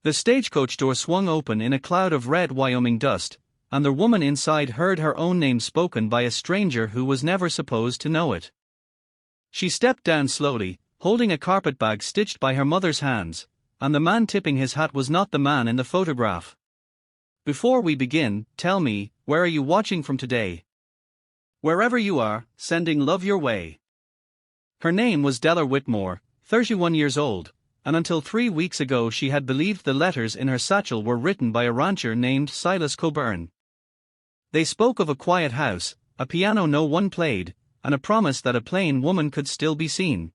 The stagecoach door swung open in a cloud of red Wyoming dust, and the woman inside heard her own name spoken by a stranger who was never supposed to know it. She stepped down slowly, holding a carpetbag stitched by her mother's hands, and the man tipping his hat was not the man in the photograph. "Before we begin, tell me, where are you watching from today?" "Wherever you are, sending love your way." Her name was Della Whitmore, 31 years old, and until 3 weeks ago she had believed the letters in her satchel were written by a rancher named Silas Coburn. They spoke of a quiet house, a piano no one played, and a promise that a plain woman could still be seen.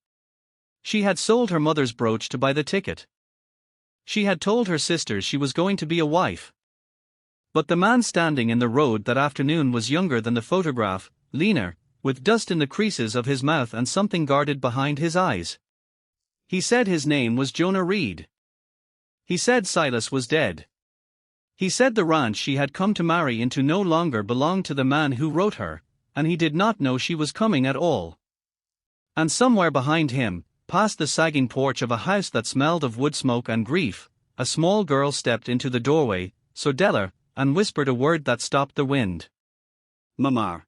She had sold her mother's brooch to buy the ticket. She had told her sisters she was going to be a wife. But the man standing in the road that afternoon was younger than the photograph, leaner, with dust in the creases of his mouth and something guarded behind his eyes. He said his name was Jonah Reed. He said Silas was dead. He said the ranch she had come to marry into no longer belonged to the man who wrote her, and he did not know she was coming at all. And somewhere behind him, past the sagging porch of a house that smelled of wood smoke and grief, a small girl stepped into the doorway, so Della, and whispered a word that stopped the wind. "Mama."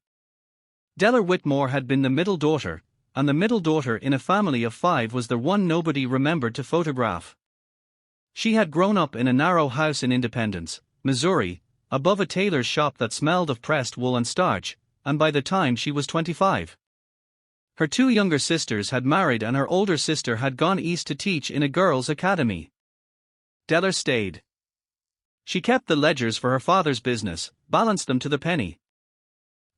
Della Whitmore had been the middle daughter, and the middle daughter in a family of 5 was the one nobody remembered to photograph. She had grown up in a narrow house in Independence, Missouri, above a tailor's shop that smelled of pressed wool and starch, and by the time she was 25. Her 2 younger sisters had married and her older sister had gone east to teach in a girls' academy. Della stayed. She kept the ledgers for her father's business, balanced them to the penny,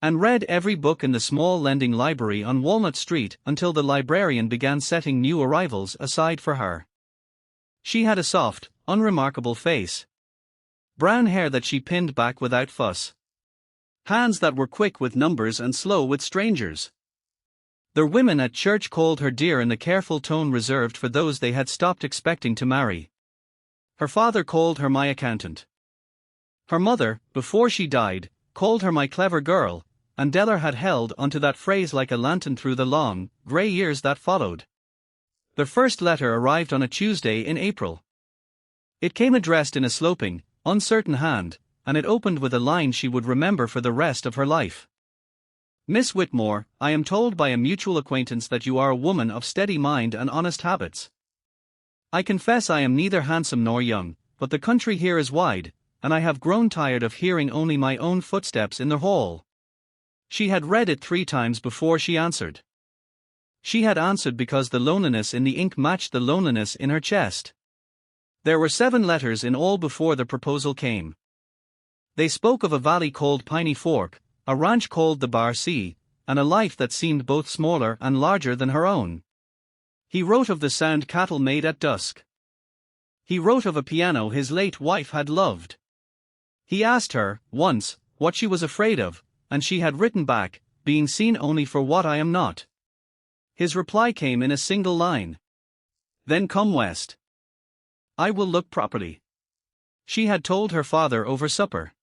and read every book in the small lending library on Walnut Street until the librarian began setting new arrivals aside for her. She had a soft, unremarkable face. Brown hair that she pinned back without fuss. Hands that were quick with numbers and slow with strangers. The women at church called her dear in the careful tone reserved for those they had stopped expecting to marry. Her father called her my accountant. Her mother, before she died, called her my clever girl, and Della had held onto that phrase like a lantern through the long, grey years that followed. The first letter arrived on a Tuesday in April. It came addressed in a sloping, uncertain hand, and it opened with a line she would remember for the rest of her life. "Miss Whitmore, I am told by a mutual acquaintance that you are a woman of steady mind and honest habits. I confess I am neither handsome nor young, but the country here is wide, and I have grown tired of hearing only my own footsteps in the hall." She had read it 3 times before she answered. She had answered because the loneliness in the ink matched the loneliness in her chest. There were 7 letters in all before the proposal came. They spoke of a valley called Piney Fork, a ranch called the Bar C, and a life that seemed both smaller and larger than her own. He wrote of the sound cattle made at dusk. He wrote of a piano his late wife had loved. He asked her, once, what she was afraid of, and she had written back, being seen only for what I am not. His reply came in a single line. "Then come west. I will look properly." She had told her father over supper.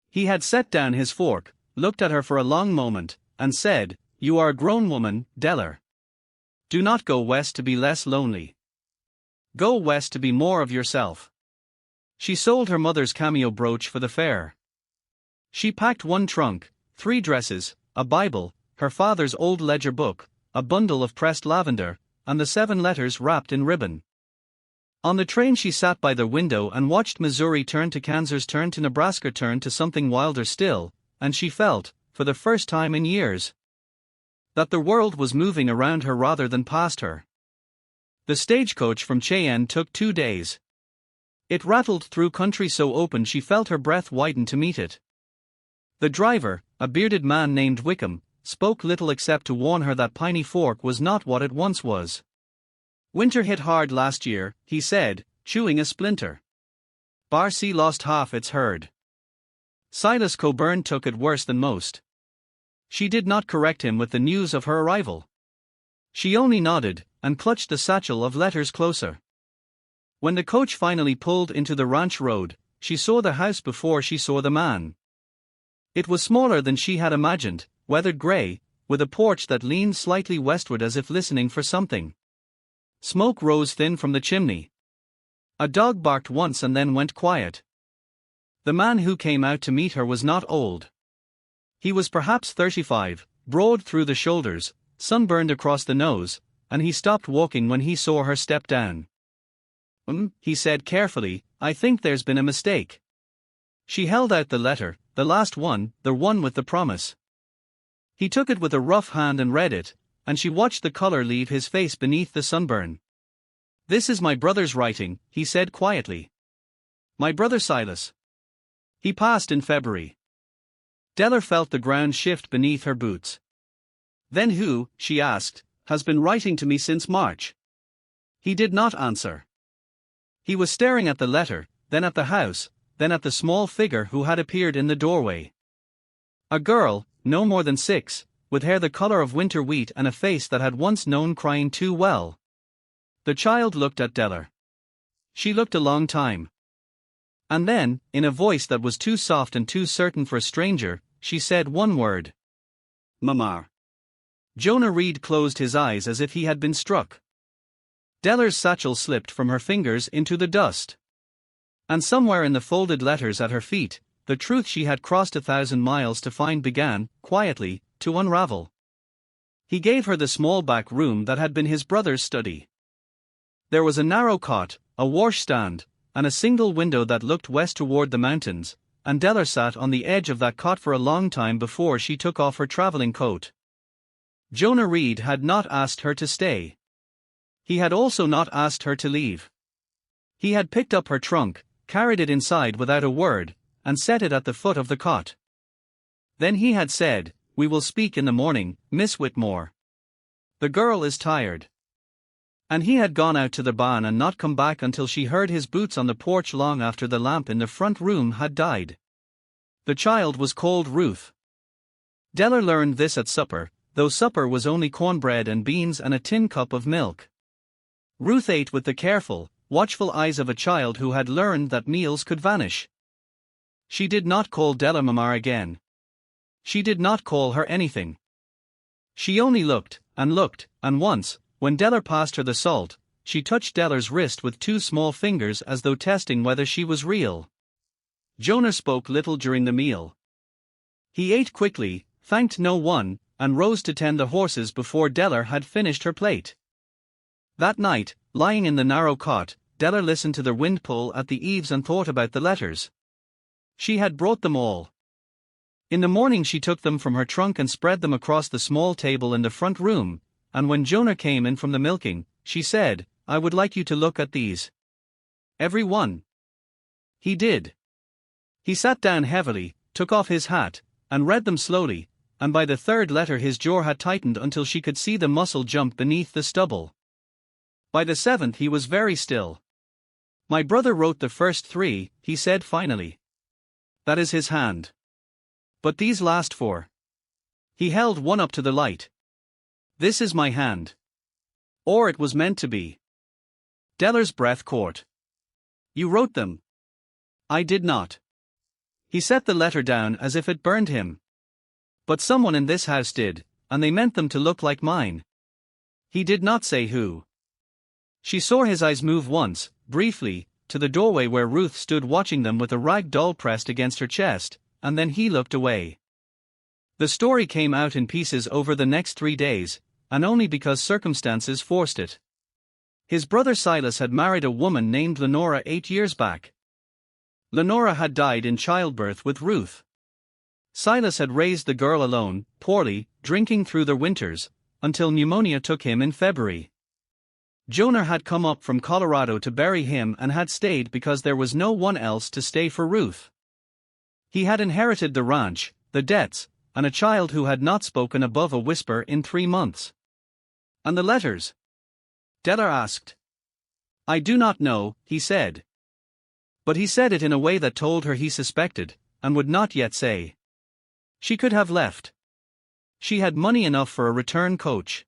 He had set down his fork, looked at her for a long moment, and said, "You are a grown woman, Della. Do not go west to be less lonely. Go west to be more of yourself." She sold her mother's cameo brooch for the fair. She packed 1 trunk, 3 dresses, a Bible, her father's old ledger book, a bundle of pressed lavender, and the 7 letters wrapped in ribbon. On the train she sat by the window and watched Missouri turn to Kansas, turn to Nebraska, turn to something wilder still, and she felt, for the first time in years, that the world was moving around her rather than past her. The stagecoach from Cheyenne took 2 days. It rattled through country so open she felt her breath widen to meet it. The driver, a bearded man named Wickham, spoke little except to warn her that Piney Fork was not what it once was. "Winter hit hard last year," he said, chewing a splinter. "Bar C lost half its herd. Silas Coburn took it worse than most." She did not correct him with the news of her arrival. She only nodded, and clutched the satchel of letters closer. When the coach finally pulled into the ranch road, she saw the house before she saw the man. It was smaller than she had imagined, weathered gray, with a porch that leaned slightly westward as if listening for something. Smoke rose thin from the chimney. A dog barked once and then went quiet. The man who came out to meet her was not old. He was perhaps 35, broad through the shoulders, sunburned across the nose, and he stopped walking when he saw her step down. He said carefully, I think there's been a mistake. She held out the letter, the last one, the one with the promise. He took it with a rough hand and read it, and she watched the color leave his face beneath the sunburn. This is my brother's writing, he said quietly. My brother Silas. He passed in February. Della felt the ground shift beneath her boots. Then who, she asked, has been writing to me since March? He did not answer. He was staring at the letter, then at the house, then at the small figure who had appeared in the doorway. A girl, no more than 6, with hair the color of winter wheat and a face that had once known crying too well. The child looked at Della. She looked a long time. And then, in a voice that was too soft and too certain for a stranger, she said one word. Mama. Jonah Reed closed his eyes as if he had been struck. Della's satchel slipped from her fingers into the dust. And somewhere in the folded letters at her feet, the truth she had crossed 1,000 miles to find began, quietly, to unravel. He gave her the small back room that had been his brother's study. There was a narrow cot, a washstand, and a single window that looked west toward the mountains, and Della sat on the edge of that cot for a long time before she took off her traveling coat. Jonah Reed had not asked her to stay. He had also not asked her to leave. He had picked up her trunk, carried it inside without a word, and set it at the foot of the cot. Then he had said, "We will speak in the morning, Miss Whitmore. The girl is tired." And he had gone out to the barn and not come back until she heard his boots on the porch long after the lamp in the front room had died. The child was called Ruth. Della learned this at supper, though supper was only cornbread and beans and a tin cup of milk. Ruth ate with the careful, watchful eyes of a child who had learned that meals could vanish. She did not call Della Mama again. She did not call her anything. She only looked, and once, when Della passed her the salt, she touched Della's wrist with 2 small fingers as though testing whether she was real. Jonah spoke little during the meal. He ate quickly, thanked no one, and rose to tend the horses before Della had finished her plate. That night, lying in the narrow cot, Della listened to the wind pull at the eaves and thought about the letters. She had brought them all. In the morning she took them from her trunk and spread them across the small table in the front room, and when Jonah came in from the milking, she said, "I would like you to look at these." "Every one." He did. He sat down heavily, took off his hat, and read them slowly, and by the 3rd letter his jaw had tightened until she could see the muscle jump beneath the stubble. By the 7th he was very still. "My brother wrote the first 3, he said finally. "That is his hand. But these last 4. He held one up to the light. "This is my hand. Or it was meant to be." Della's breath caught. "You wrote them." "I did not." He set the letter down as if it burned him. "But someone in this house did, and they meant them to look like mine." He did not say who. She saw his eyes move once, briefly, to the doorway where Ruth stood watching them with a rag doll pressed against her chest, and then he looked away. The story came out in pieces over the next 3 days, and only because circumstances forced it. His brother Silas had married a woman named Lenora 8 years back. Lenora had died in childbirth with Ruth. Silas had raised the girl alone, poorly, drinking through the winters, until pneumonia took him in February. Jonah had come up from Colorado to bury him and had stayed because there was no one else to stay for Ruth. He had inherited the ranch, the debts, and a child who had not spoken above a whisper in 3 months. "And the letters?" Della asked. "I do not know," he said. But he said it in a way that told her he suspected, and would not yet say. She could have left. She had money enough for a return coach.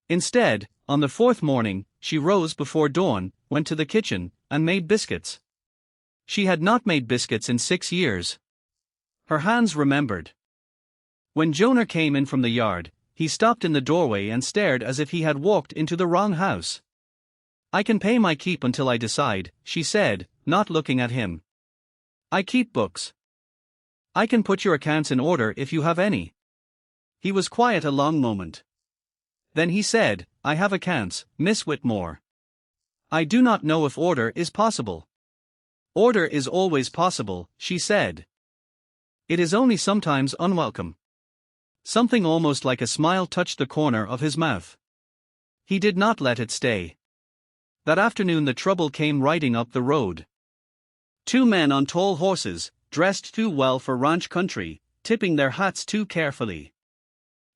Instead, on the 4th morning, she rose before dawn, went to the kitchen, and made biscuits. She had not made biscuits in 6 years. Her hands remembered. When Jonah came in from the yard, he stopped in the doorway and stared as if he had walked into the wrong house. I can pay my keep until I decide, she said, not looking at him. I keep books. I can put your accounts in order if you have any. He was quiet a long moment. Then he said, I have accounts, Miss Whitmore. I do not know if order is possible. Order is always possible, she said. It is only sometimes unwelcome. Something almost like a smile touched the corner of his mouth. He did not let it stay. That afternoon the trouble came riding up the road. Two men on tall horses, dressed too well for ranch country, tipping their hats too carefully.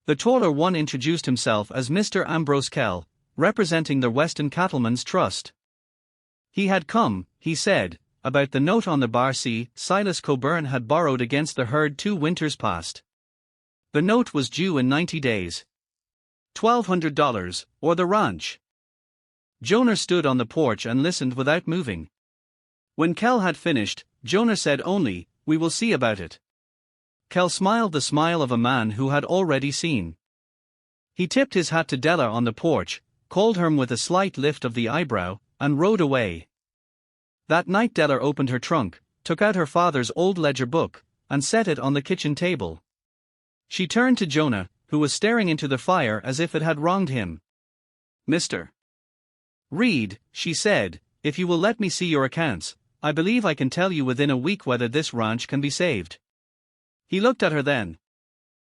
The taller one introduced himself as Mr. Ambrose Kell, representing the Weston Cattlemen's Trust. He had come, he said, about the note on the bar Silas Coburn had borrowed against the herd 2 winters past. The note was due in 90 days. $1,200, or the ranch. Jonah stood on the porch and listened without moving. When Kell had finished, Jonah said only, we will see about it. Kell smiled the smile of a man who had already seen. He tipped his hat to Della on the porch, called her with a slight lift of the eyebrow, and rode away. That night Della opened her trunk, took out her father's old ledger book, and set it on the kitchen table. She turned to Jonah, who was staring into the fire as if it had wronged him. Mr. Reed, she said, if you will let me see your accounts, I believe I can tell you within a week whether this ranch can be saved. He looked at her then.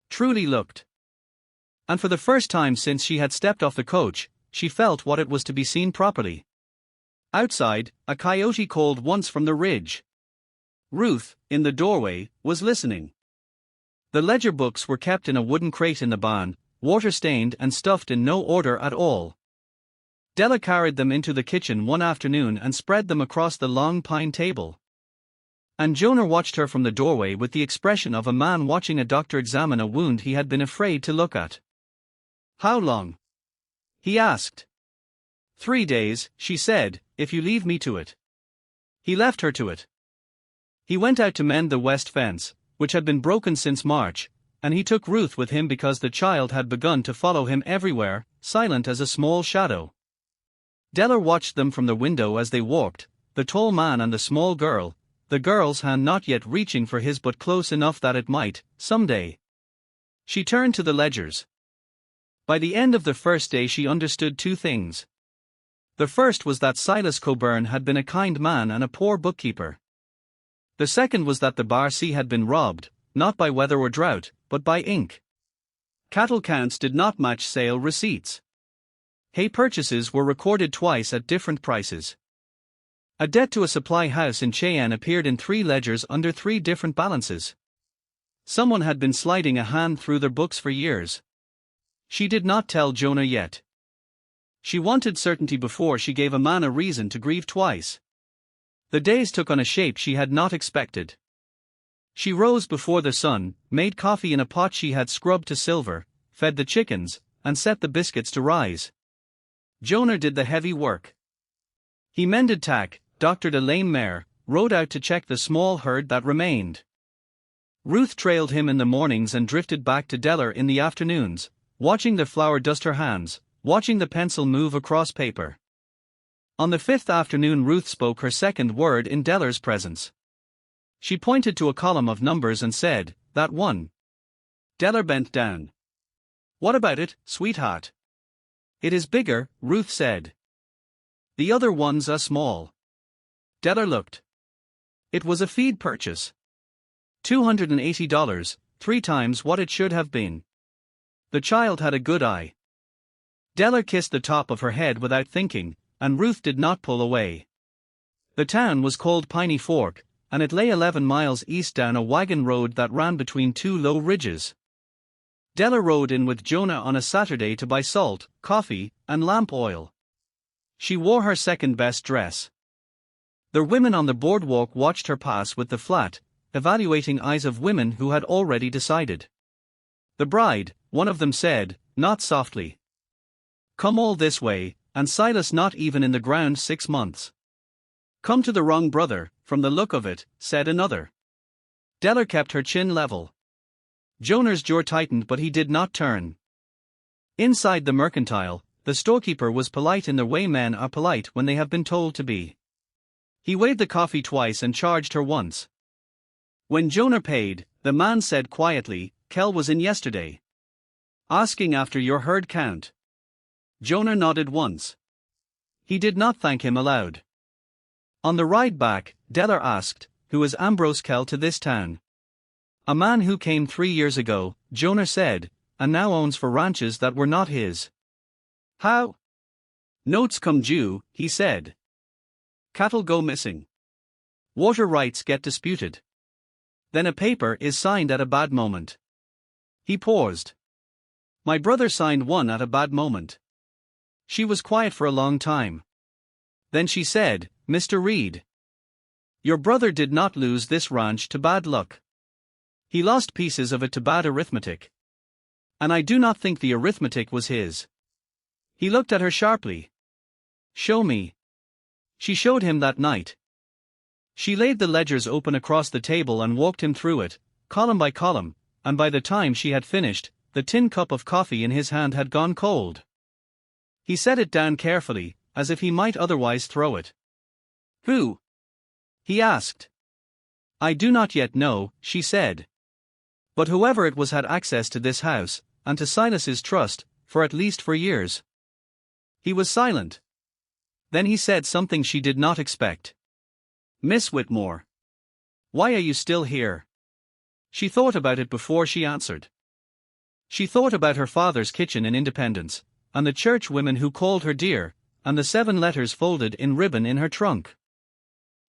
Truly looked. And for the first time since she had stepped off the coach, she felt what it was to be seen properly. Outside, a coyote called once from the ridge. Ruth, in the doorway, was listening. The ledger books were kept in a wooden crate in the barn, water-stained and stuffed in no order at all. Della carried them into the kitchen one afternoon and spread them across the long pine table. And Jonah watched her from the doorway with the expression of a man watching a doctor examine a wound he had been afraid to look at. How long? He asked. 3 days, she said, if you leave me to it. He left her to it. He went out to mend the west fence, which had been broken since March, and he took Ruth with him because the child had begun to follow him everywhere, silent as a small shadow. Della watched them from the window as they walked, the tall man and the small girl, the girl's hand not yet reaching for his but close enough that it might, someday. She turned to the ledgers. By the end of the first day she understood 2 things. The first was that Silas Coburn had been a kind man and a poor bookkeeper. The second was that the bar had been robbed, not by weather or drought, but by ink. Cattle counts did not match sale receipts. Hay purchases were recorded twice at different prices. A debt to a supply house in Cheyenne appeared in 3 ledgers under 3 different balances. Someone had been sliding a hand through their books for years. She did not tell Jonah yet. She wanted certainty before she gave a man a reason to grieve twice. The days took on a shape she had not expected. She rose before the sun, made coffee in a pot she had scrubbed to silver, fed the chickens, and set the biscuits to rise. Jonah did the heavy work. He mended tack, doctored a lame mare, rode out to check the small herd that remained. Ruth trailed him in the mornings and drifted back to Della in the afternoons, watching the flour dust her hands, watching the pencil move across paper. On the 5th afternoon Ruth spoke her second word in Della's presence. She pointed to a column of numbers and said, that one. Della bent down. What about it, sweetheart? It is bigger, Ruth said. The other ones are small. Della looked. It was a feed purchase. $280, 3 times what it should have been. The child had a good eye. Della kissed the top of her head without thinking, and Ruth did not pull away. The town was called Piney Fork, and it lay 11 miles east down a wagon road that ran between 2 low ridges. Della rode in with Jonah on a Saturday to buy salt, coffee, and lamp oil. She wore her second-best dress. The women on the boardwalk watched her pass with the flat, evaluating eyes of women who had already decided. The bride, one of them said, not softly. Come all this way, and Silas not even in the ground 6 months. Come to the wrong brother, from the look of it, said another. Della kept her chin level. Jonah's jaw tightened but he did not turn. Inside the mercantile, the storekeeper was polite in the way men are polite when they have been told to be. He weighed the coffee twice and charged her once. When Jonah paid, the man said quietly, "Kel was in yesterday, asking after your herd count." Jonah nodded once. He did not thank him aloud. On the ride back, Deller asked, "Who is Ambrose Kel to this town?" "A man who came 3 years ago," Jonah said, "and now owns 4 ranches that were not his." "How?" "Notes come due," he said. "Cattle go missing. Water rights get disputed. Then a paper is signed at a bad moment." He paused. "My brother signed one at a bad moment." She was quiet for a long time. Then she said, "Mr. Reed, your brother did not lose this ranch to bad luck. He lost pieces of it to bad arithmetic. And I do not think the arithmetic was his." He looked at her sharply. "Show me." She showed him that night. She laid the ledgers open across the table and walked him through it, column by column, and by the time she had finished, the tin cup of coffee in his hand had gone cold. He set it down carefully, as if he might otherwise throw it. "Who?" he asked. "I do not yet know," she said. "But whoever it was had access to this house, and to Silas's trust, for at least 4 years." He was silent. Then he said something she did not expect. "Miss Whitmore, why are you still here?" She thought about it before she answered. She thought about her father's kitchen in Independence, and the church women who called her dear, and the 7 letters folded in ribbon in her trunk.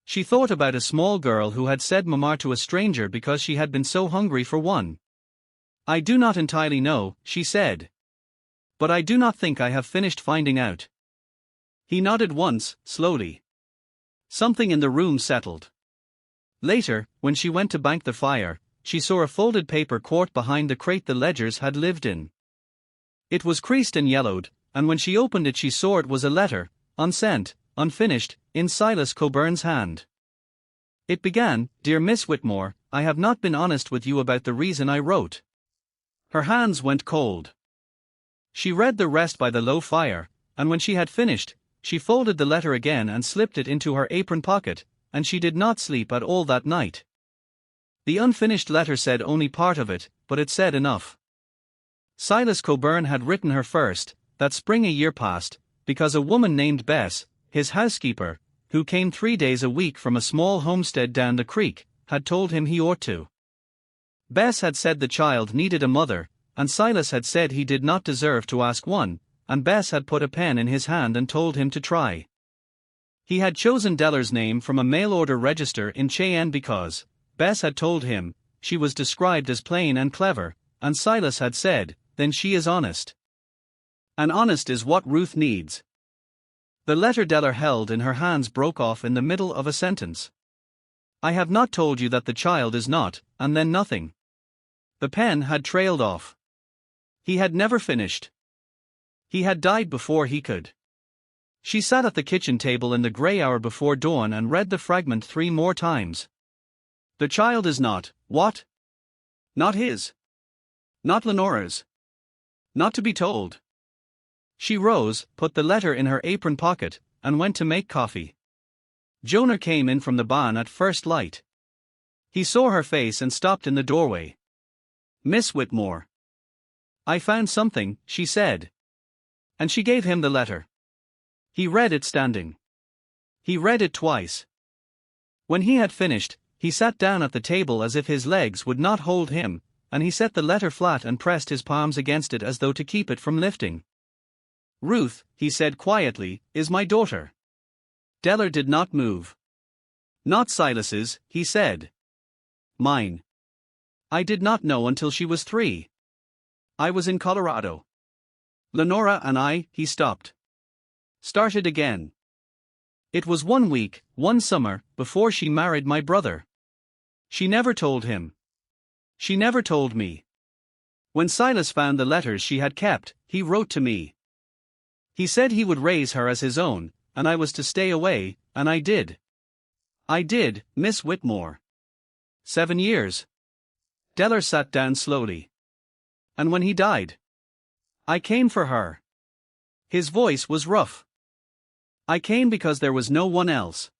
She thought about a small girl who had said mama to a stranger because she had been so hungry for one. "I do not entirely know," she said. "But I do not think I have finished finding out." He nodded once, slowly. Something in the room settled. Later, when she went to bank the fire, she saw a folded paper quart behind the crate the ledgers had lived in. It was creased and yellowed, and when she opened it she saw it was a letter, unsent, unfinished, in Silas Coburn's hand. It began, "Dear Miss Whitmore, I have not been honest with you about the reason I wrote." Her hands went cold. She read the rest by the low fire, and when she had finished, she folded the letter again and slipped it into her apron pocket, and she did not sleep at all that night. The unfinished letter said only part of it, but it said enough. Silas Coburn had written her first, that spring a year past, because a woman named Bess, his housekeeper, who came 3 days a week from a small homestead down the creek, had told him he ought to. Bess had said the child needed a mother, and Silas had said he did not deserve to ask one, and Bess had put a pen in his hand and told him to try. He had chosen Deller's name from a mail-order register in Cheyenne because, Bess had told him, she was described as plain and clever, and Silas had said, "Then she is honest. And honest is what Ruth needs." The letter Deller held in her hands broke off in the middle of a sentence. "I have not told you that the child is not," and then nothing. The pen had trailed off. He had never finished. He had died before he could. She sat at the kitchen table in the gray hour before dawn and read the fragment 3 more times. "The child is not, what? Not his. Not Lenora's. Not to be told." She rose, put the letter in her apron pocket, and went to make coffee. Jonah came in from the barn at first light. He saw her face and stopped in the doorway. "Miss Whitmore." "I found something," she said. And she gave him the letter. He read it standing. He read it twice. When he had finished, he sat down at the table as if his legs would not hold him, and he set the letter flat and pressed his palms against it as though to keep it from lifting. "Ruth," he said quietly, "is my daughter." Deller did not move. "Not Silas's," he said. "Mine. I did not know until she was 3. I was in Colorado. Lenora and I," he stopped. Started again. "It was 1 week, one summer, before she married my brother. She never told him. She never told me. When Silas found the letters she had kept, he wrote to me. He said he would raise her as his own, and I was to stay away, and I did. I did, Miss Whitmore. 7 years. Deller sat down slowly. And when he died, I came for her." His voice was rough. I came because there was no one else.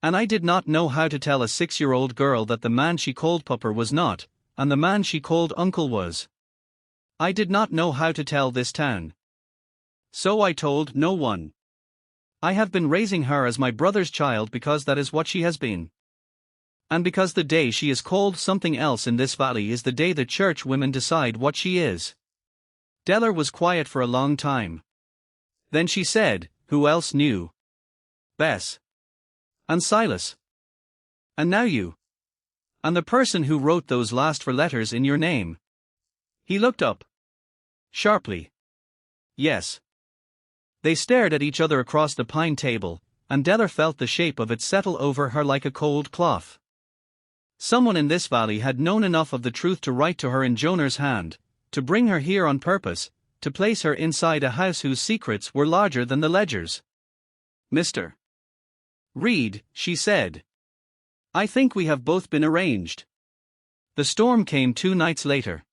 And I did not know how to tell a 6-year-old girl that the man she called Pupper was not, and the man she called Uncle was. I did not know how to tell this town. So I told no one. I have been raising her as my brother's child because that is what she has been. And because the day she is called something else in this valley is the day the church women decide what she is. Della was quiet for a long time. Then she said, "Who else knew?" "Bess. And Silas. And now you. And the person who wrote those last 4 letters in your name." He looked up sharply. "Yes." They stared at each other across the pine table, and Della felt the shape of it settle over her like a cold cloth. Someone in this valley had known enough of the truth to write to her in Jonah's hand, to bring her here on purpose, to place her inside a house whose secrets were larger than the ledgers. "Mr. Reed," she said. "I think we have both been arranged." The storm came 2 nights later.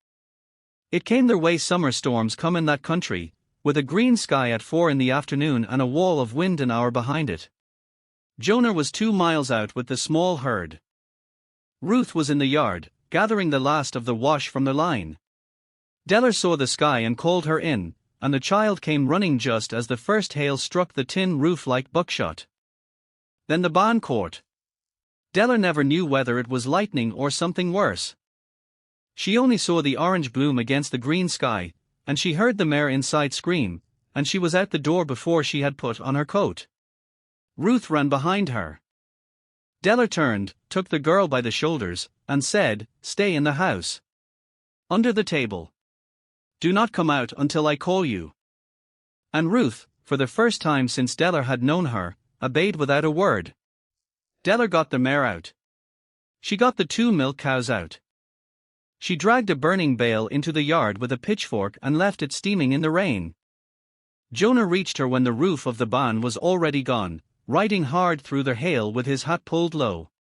It came the way summer storms come in that country, with a green sky at 4 in the afternoon and a wall of wind an hour behind it. Jonah was 2 miles out with the small herd. Ruth was in the yard, gathering the last of the wash from the line. Della saw the sky and called her in, and the child came running just as the first hail struck the tin roof like buckshot. Then the barn caught. Della never knew whether it was lightning or something worse. She only saw the orange bloom against the green sky, and she heard the mare inside scream, and she was out the door before she had put on her coat. Ruth ran behind her. Della turned, took the girl by the shoulders, and said, "Stay in the house. Under the table. Do not come out until I call you." And Ruth, for the first time since Della had known her, obeyed without a word. Della got the mare out. She got the 2 milk cows out. She dragged a burning bale into the yard with a pitchfork and left it steaming in the rain. Jonah reached her when the roof of the barn was already gone, riding hard through the hail with his hat pulled low.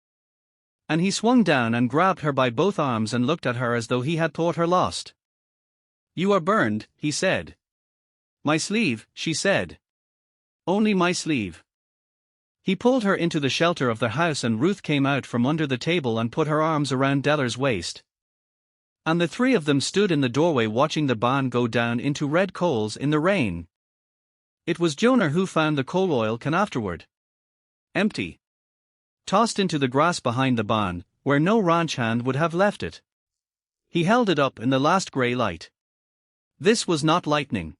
And he swung down and grabbed her by both arms and looked at her as though he had thought her lost. "You are burned," he said. "My sleeve," she said. "Only my sleeve." He pulled her into the shelter of the house and Ruth came out from under the table and put her arms around Della's waist. And the 3 of them stood in the doorway watching the barn go down into red coals in the rain. It was Jonah who found the coal oil can afterward. Empty. Tossed into the grass behind the barn, where no ranch hand would have left it. He held it up in the last grey light. This was not lightning.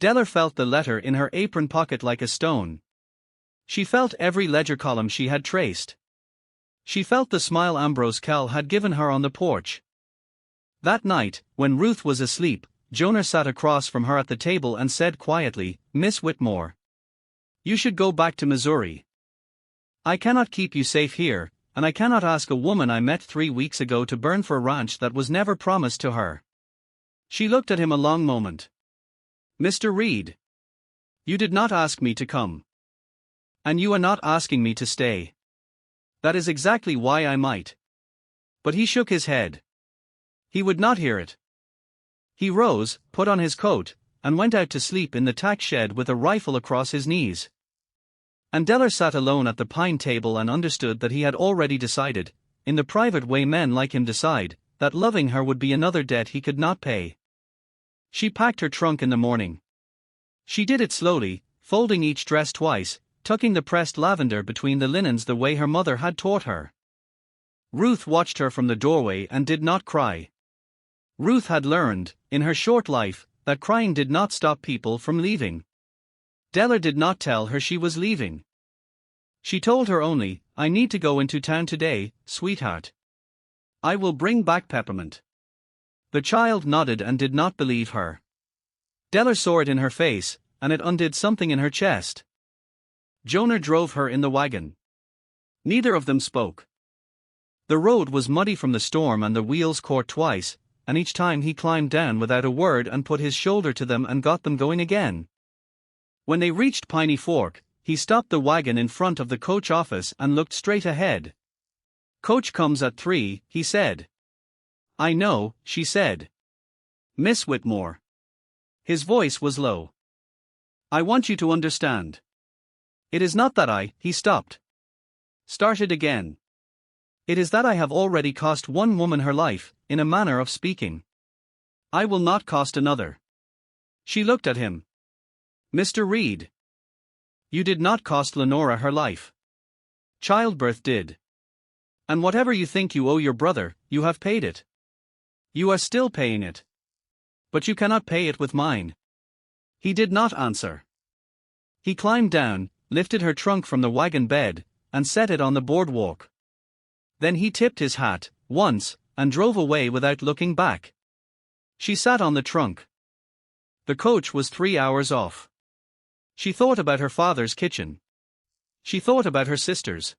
Della felt the letter in her apron pocket like a stone. She felt every ledger column she had traced. She felt the smile Ambrose Kell had given her on the porch. That night, when Ruth was asleep, Jonah sat across from her at the table and said quietly, "Miss Whitmore, you should go back to Missouri. I cannot keep you safe here, and I cannot ask a woman I met 3 weeks ago to burn for a ranch that was never promised to her." She looked at him a long moment. "Mr. Reed, you did not ask me to come. And you are not asking me to stay. That is exactly why I might." But he shook his head. He would not hear it. He rose, put on his coat, and went out to sleep in the tack shed with a rifle across his knees. And Della sat alone at the pine table and understood that he had already decided, in the private way men like him decide, that loving her would be another debt he could not pay. She packed her trunk in the morning. She did it slowly, folding each dress twice, tucking the pressed lavender between the linens the way her mother had taught her. Ruth watched her from the doorway and did not cry. Ruth had learned, in her short life, that crying did not stop people from leaving. Della did not tell her she was leaving. She told her only, "I need to go into town today, sweetheart. I will bring back peppermint." The child nodded and did not believe her. Della saw it in her face, and it undid something in her chest. Jonah drove her in the wagon. Neither of them spoke. The road was muddy from the storm and the wheels caught twice, and each time he climbed down without a word and put his shoulder to them and got them going again. When they reached Piney Fork, he stopped the wagon in front of the coach office and looked straight ahead. "Coach comes at 3, he said. "I know," she said. "Miss Whitmore." His voice was low. I want you to understand. It is not that he stopped. Started again. It is that I have already cost one woman her life, in a manner of speaking. I will not cost another. She looked at him. Mr. Reed. You did not cost Lenora her life. Childbirth did. And whatever you think you owe your brother, you have paid it. You are still paying it. But you cannot pay it with mine. He did not answer. He climbed down, lifted her trunk from the wagon bed, and set it on the boardwalk. Then he tipped his hat, once, and drove away without looking back. She sat on the trunk. The coach was 3 hours off. She thought about her father's kitchen. She thought about her sisters.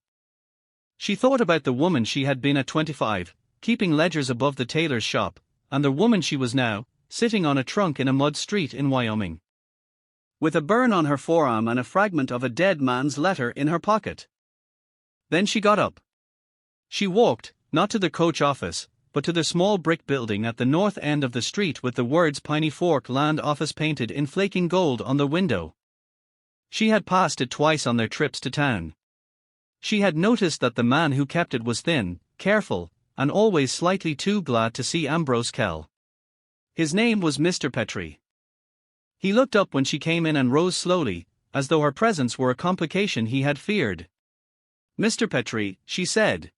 She thought about the woman she had been at 25, keeping ledgers above the tailor's shop, and the woman she was now, sitting on a trunk in a mud street in Wyoming, with a burn on her forearm and a fragment of a dead man's letter in her pocket. Then she got up. She walked, not to the coach office, but to the small brick building at the north end of the street with the words Piney Fork Land Office painted in flaking gold on the window. She had passed it twice on their trips to town. She had noticed that the man who kept it was thin, careful, and always slightly too glad to see Ambrose Kell. His name was Mr. Petrie. He looked up when she came in and rose slowly, as though her presence were a complication he had feared. Mr. Petrie, she said.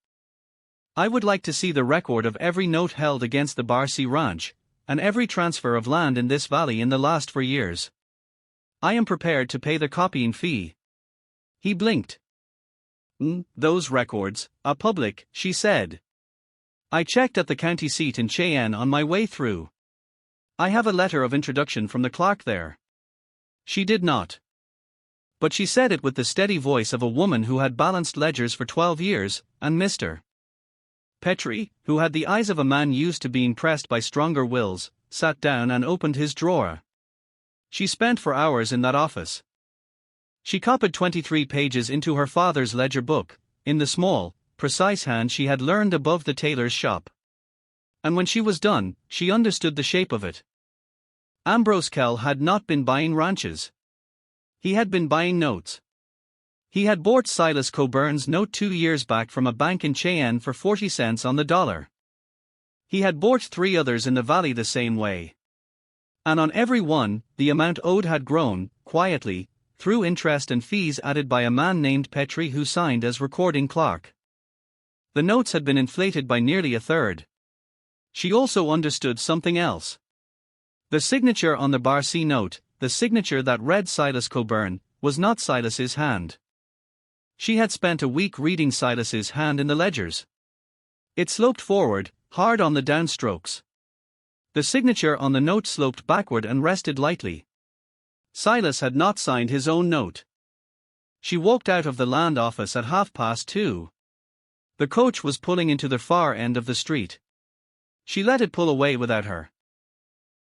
I would like to see the record of every note held against the Barcy Ranch, and every transfer of land in this valley in the last 4 years. I am prepared to pay the copying fee. He blinked. Those records are public, she said. I checked at the county seat in Cheyenne on my way through. I have a letter of introduction from the clerk there. She did not. But she said it with the steady voice of a woman who had balanced ledgers for 12 years, and Mr. Petrie, who had the eyes of a man used to being pressed by stronger wills, sat down and opened his drawer. She spent 4 hours in that office. She copied 23 pages into her father's ledger book, in the small, precise hand she had learned above the tailor's shop. And when she was done, she understood the shape of it. Ambrose Kell had not been buying ranches. He had been buying notes. He had bought Silas Coburn's note 2 years back from a bank in Cheyenne for 40 cents on the dollar. He had bought 3 others in the valley the same way. And on every one, the amount owed had grown, quietly, through interest and fees added by a man named Petrie who signed as recording clerk. The notes had been inflated by nearly a third. She also understood something else. The signature on the Barcy note, the signature that read Silas Coburn, was not Silas's hand. She had spent a week reading Silas's hand in the ledgers. It sloped forward, hard on the downstrokes. The signature on the note sloped backward and rested lightly. Silas had not signed his own note. She walked out of the land office at 2:30. The coach was pulling into the far end of the street. She let it pull away without her.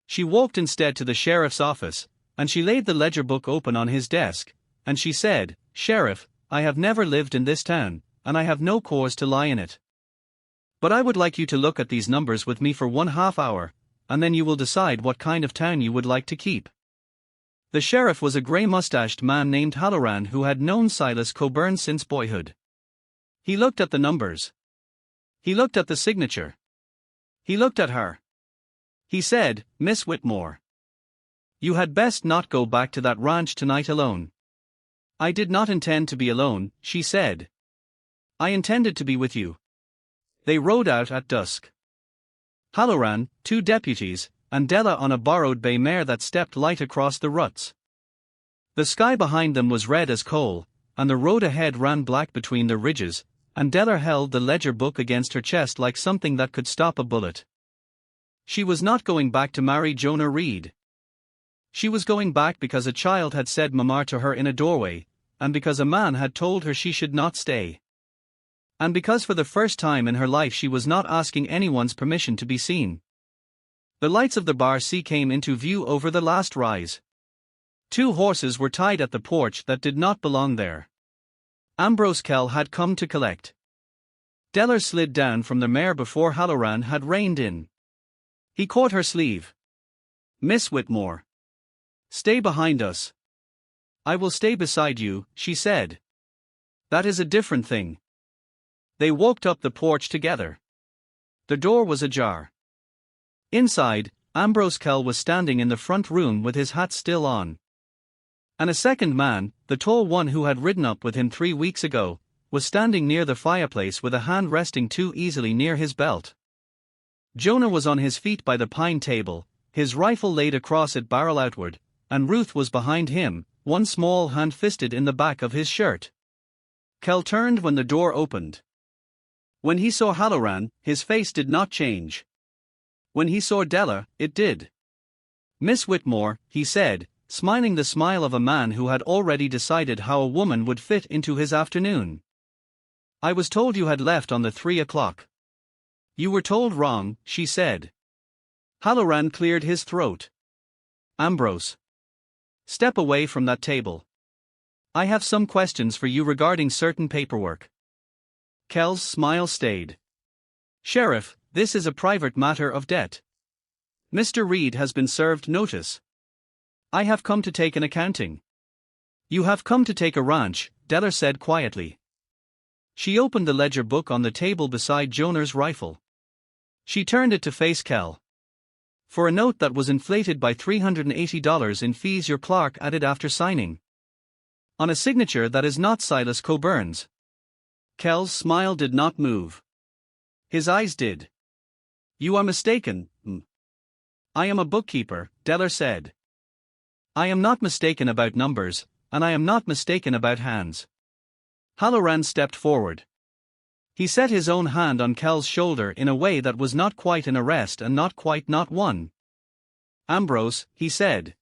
She walked instead to the sheriff's office, and she laid the ledger book open on his desk, and she said, Sheriff, I have never lived in this town, and I have no cause to lie in it. But I would like you to look at these numbers with me for 1/2 hour, and then you will decide what kind of town you would like to keep. The sheriff was a grey-mustached man named Halloran who had known Silas Coburn since boyhood. He looked at the numbers. He looked at the signature. He looked at her. He said, Miss Whitmore, you had best not go back to that ranch tonight alone. I did not intend to be alone, she said. I intended to be with you. They rode out at dusk. Halloran, 2 deputies, and Della on a borrowed bay mare that stepped light across the ruts. The sky behind them was red as coal, and the road ahead ran black between the ridges, and Della held the ledger book against her chest like something that could stop a bullet. She was not going back to marry Jonah Reed. She was going back because a child had said Mama to her in a doorway, and because a man had told her she should not stay. And because for the first time in her life she was not asking anyone's permission to be seen. The lights of the Barcy came into view over the last rise. 2 horses were tied at the porch that did not belong there. Ambrose Kell had come to collect. Deller slid down from the mare before Halloran had reined in. He caught her sleeve. Miss Whitmore. Stay behind us. I will stay beside you, she said. That is a different thing. They walked up the porch together. The door was ajar. Inside, Ambrose Kell was standing in the front room with his hat still on. And a second man, the tall one who had ridden up with him 3 weeks ago, was standing near the fireplace with a hand resting too easily near his belt. Jonah was on his feet by the pine table, his rifle laid across it barrel outward, and Ruth was behind him, one small hand fisted in the back of his shirt. Kell turned when the door opened. When he saw Halloran, his face did not change. When he saw Della, it did. Miss Whitmore, he said, smiling the smile of a man who had already decided how a woman would fit into his afternoon. I was told you had left on the 3 o'clock. You were told wrong, she said. Halloran cleared his throat. Ambrose. Step away from that table. I have some questions for you regarding certain paperwork. Kell's smile stayed. Sheriff, this is a private matter of debt. Mr. Reed has been served notice. I have come to take an accounting. You have come to take a ranch, Della said quietly. She opened the ledger book on the table beside Jonah's rifle. She turned it to face Kell. For a note that was inflated by $380 in fees your clerk added after signing. On a signature that is not Silas Coburn's. Kell's smile did not move. His eyes did. You are mistaken, I am a bookkeeper, Della said. I am not mistaken about numbers, and I am not mistaken about hands. Halloran stepped forward. He set his own hand on Kell's shoulder in a way that was not quite an arrest and not quite not one. Ambrose, he said.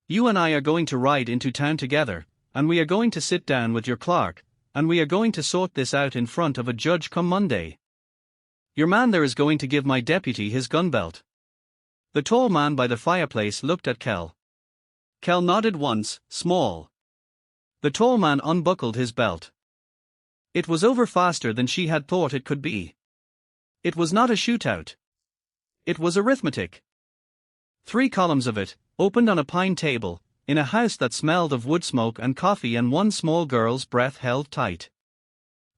You and I are going to ride into town together, and we are going to sit down with your clerk, and we are going to sort this out in front of a judge come Monday. Your man there is going to give my deputy his gun belt. The tall man by the fireplace looked at Kell. Kell nodded once, small. The tall man unbuckled his belt. It was over faster than she had thought it could be. It was not a shootout. It was arithmetic. 3 columns of it, opened on a pine table, in a house that smelled of wood smoke and coffee, and one small girl's breath held tight.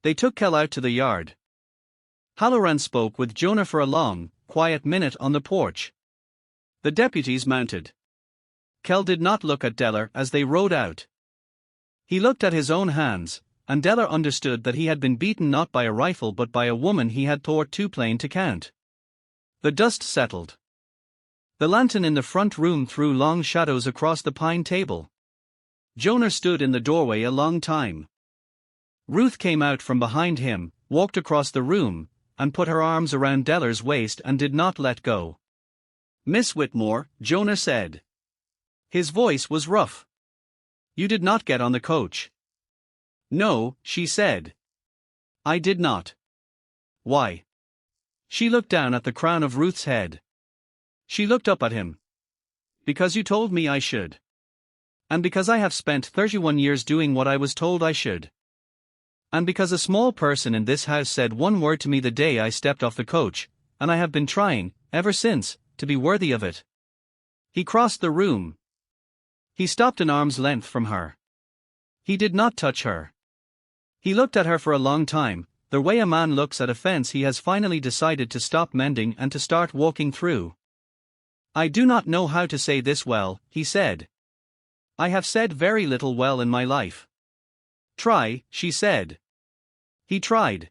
They took Kell out to the yard. Halloran spoke with Jonah for a long, quiet minute on the porch. The deputies mounted. Kell did not look at Della as they rode out. He looked at his own hands, and Della understood that he had been beaten not by a rifle but by a woman he had thought too plain to count. The dust settled. The lantern in the front room threw long shadows across the pine table. Jonah stood in the doorway a long time. Ruth came out from behind him, walked across the room, and put her arms around Della's waist and did not let go. Miss Whitmore, Jonah said. His voice was rough. You did not get on the coach. No, she said. I did not. Why? She looked down at the crown of Ruth's head. She looked up at him. Because you told me I should. And because I have spent 31 years doing what I was told I should. And because a small person in this house said one word to me the day I stepped off the coach, and I have been trying, ever since, to be worthy of it. He crossed the room. He stopped an arm's length from her. He did not touch her. He looked at her for a long time, the way a man looks at a fence he has finally decided to stop mending and to start walking through. I do not know how to say this well, he said. I have said very little well in my life. Try, she said. He tried.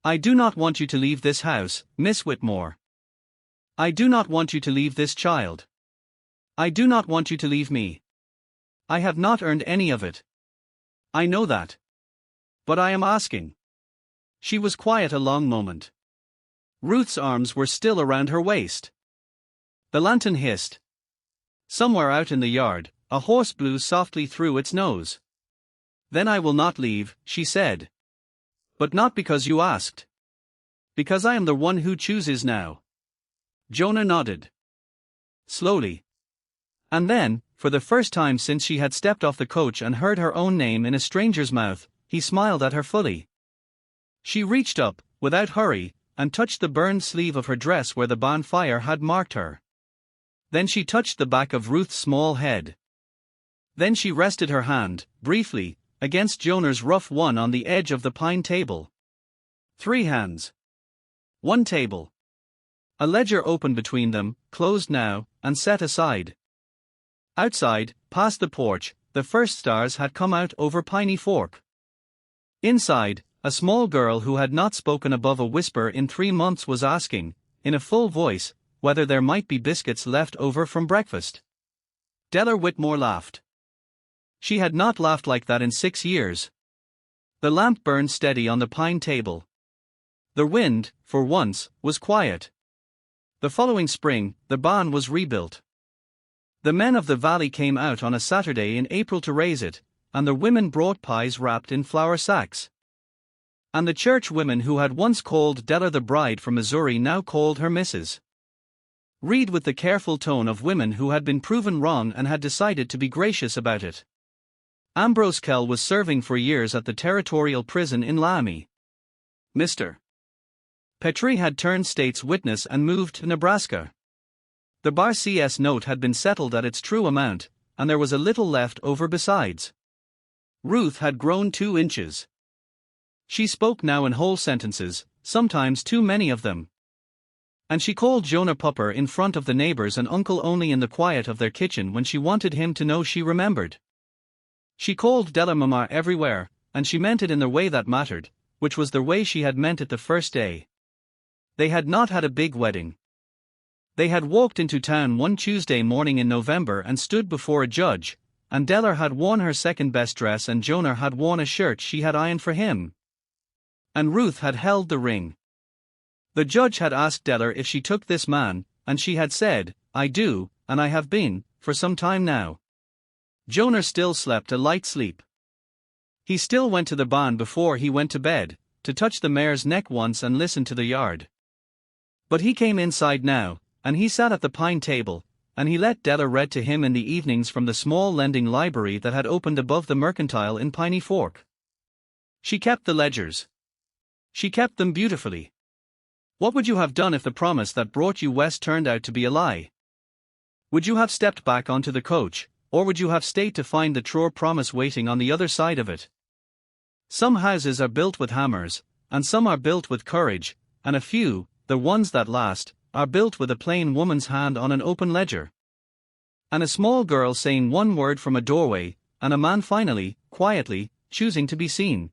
I do not want you to leave this house, Miss Whitmore. I do not want you to leave this child. I do not want you to leave me. I have not earned any of it. I know that. But I am asking. She was quiet a long moment. Ruth's arms were still around her waist. The lantern hissed. Somewhere out in the yard, a horse blew softly through its nose. Then I will not leave, she said. But not because you asked. Because I am the one who chooses now. Jonah nodded. Slowly. And then, for the first time since she had stepped off the coach and heard her own name in a stranger's mouth, he smiled at her fully. She reached up, without hurry, and touched the burned sleeve of her dress where the bonfire had marked her. Then she touched the back of Ruth's small head. Then she rested her hand, briefly, against Jonah's rough one on the edge of the pine table. 3 hands. 1 table. A ledger opened between them, closed now, and set aside. Outside, past the porch, the first stars had come out over Piney Fork. Inside, a small girl who had not spoken above a whisper in 3 months was asking, in a full voice, whether there might be biscuits left over from breakfast. Della Whitmore laughed. She had not laughed like that in 6 years. The lamp burned steady on the pine table. The wind, for once, was quiet. The following spring, the barn was rebuilt. The men of the valley came out on a Saturday in April to raise it, and the women brought pies wrapped in flour sacks. And the church women who had once called Della the bride from Missouri now called her Mrs. Reed, with the careful tone of women who had been proven wrong and had decided to be gracious about it. Ambrose Kell was serving for years at the territorial prison in Laramie. Mr. Petrie had turned state's witness and moved to Nebraska. The Bar CS note had been settled at its true amount, and there was a little left over besides. Ruth had grown 2 inches. She spoke now in whole sentences, sometimes too many of them. And she called Jonah Pupper in front of the neighbors and uncle only in the quiet of their kitchen when she wanted him to know she remembered. She called Della Mama everywhere, and she meant it in the way that mattered, which was the way she had meant it the first day. They had not had a big wedding. They had walked into town one Tuesday morning in November and stood before a judge, and Della had worn her second best dress and Jonah had worn a shirt she had ironed for him. And Ruth had held the ring. The judge had asked Della if she took this man, and she had said, "I do, and I have been, for some time now." Jonah still slept a light sleep. He still went to the barn before he went to bed, to touch the mare's neck once and listen to the yard. But he came inside now, and he sat at the pine table, and he let Della read to him in the evenings from the small lending library that had opened above the mercantile in Piney Fork. She kept the ledgers. She kept them beautifully. What would you have done if the promise that brought you west turned out to be a lie? Would you have stepped back onto the coach, or would you have stayed to find the true promise waiting on the other side of it? Some houses are built with hammers, and some are built with courage, and a few, the ones that last, are built with a plain woman's hand on an open ledger. And a small girl saying one word from a doorway, and a man finally, quietly, choosing to be seen.